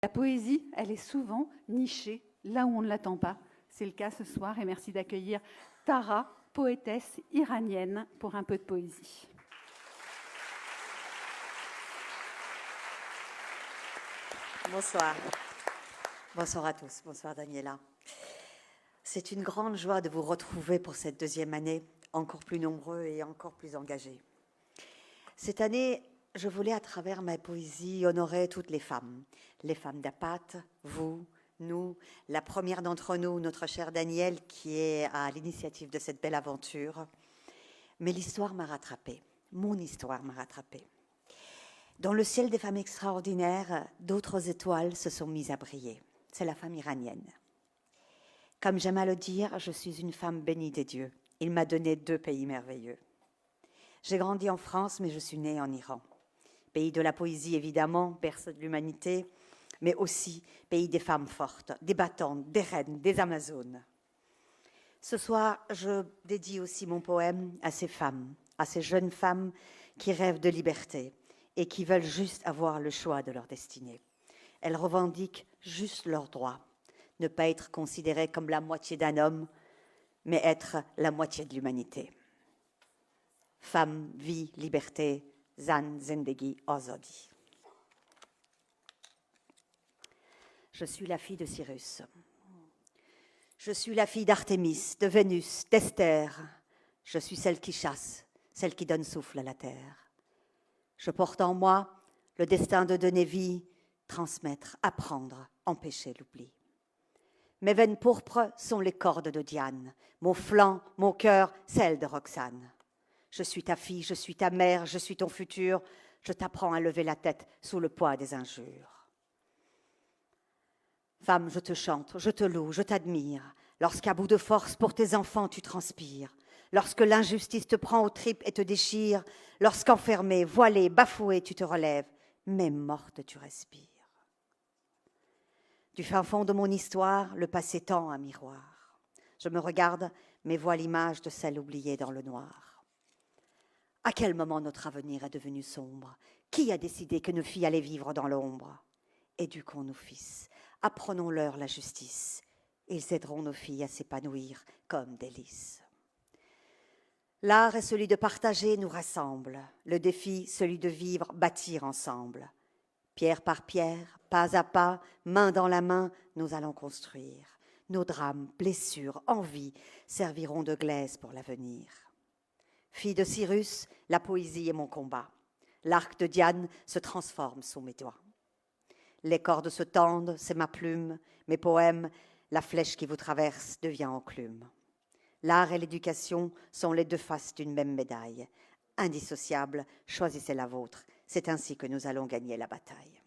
La poésie, elle est souvent nichée là où on ne l'attend pas. C'est le cas ce soir et merci d'accueillir Tara, poétesse iranienne, pour un peu de poésie. Bonsoir. Bonsoir à tous. Bonsoir Daniela. C'est une grande joie de vous retrouver pour cette deuxième année, encore plus nombreux et encore plus engagés. Cette année, je voulais à travers ma poésie honorer toutes les femmes d'Apat, vous, nous, la première d'entre nous, notre chère Danielle, qui est à l'initiative de cette belle aventure. Mais l'histoire m'a rattrapée, mon histoire m'a rattrapée. Dans le ciel des femmes extraordinaires, d'autres étoiles se sont mises à briller. C'est la femme iranienne. Comme j'aime à le dire, je suis une femme bénie des dieux. Il m'a donné 2 pays merveilleux. J'ai grandi en France, mais je suis née en Iran. Pays de la poésie, évidemment, berceau de l'humanité, mais aussi pays des femmes fortes, des battantes, des reines, des amazones. Ce soir, je dédie aussi mon poème à ces femmes, à ces jeunes femmes qui rêvent de liberté et qui veulent juste avoir le choix de leur destinée. Elles revendiquent juste leurs droits, ne pas être considérées comme la moitié d'un homme, mais être la moitié de l'humanité. Femme, vie, liberté, zan, zendegi, azadi. Je suis la fille de Cyrus. Je suis la fille d'Artémis, de Vénus, d'Esther. Je suis celle qui chasse, celle qui donne souffle à la terre. Je porte en moi le destin de donner vie, transmettre, apprendre, empêcher l'oubli. Mes veines pourpres sont les cordes de Diane, mon flanc, mon cœur, celle de Roxane. Je suis ta fille, je suis ta mère, je suis ton futur, je t'apprends à lever la tête sous le poids des injures. Femme, je te chante, je te loue, je t'admire, lorsqu'à bout de force pour tes enfants tu transpires, lorsque l'injustice te prend aux tripes et te déchire, lorsqu'enfermée, voilée, bafouée tu te relèves, mais morte tu respires. Du fin fond de mon histoire, le passé tend un miroir. Je me regarde, mais vois l'image de celle oubliée dans le noir. À quel moment notre avenir est devenu sombre? Qui a décidé que nos filles allaient vivre dans l'ombre? Éduquons nos fils, apprenons-leur la justice. Ils aideront nos filles à s'épanouir comme des lys. L'art est celui de partager, nous rassemble. Le défi, celui de vivre, bâtir ensemble. Pierre par pierre, pas à pas, main dans la main, nous allons construire. Nos drames, blessures, envies serviront de glaise pour l'avenir. Fille de Cyrus, la poésie est mon combat. L'arc de Diane se transforme sous mes doigts. Les cordes se tendent, c'est ma plume, mes poèmes, la flèche qui vous traverse devient enclume. L'art et l'éducation sont les 2 faces d'une même médaille. Indissociables, choisissez la vôtre. C'est ainsi que nous allons gagner la bataille.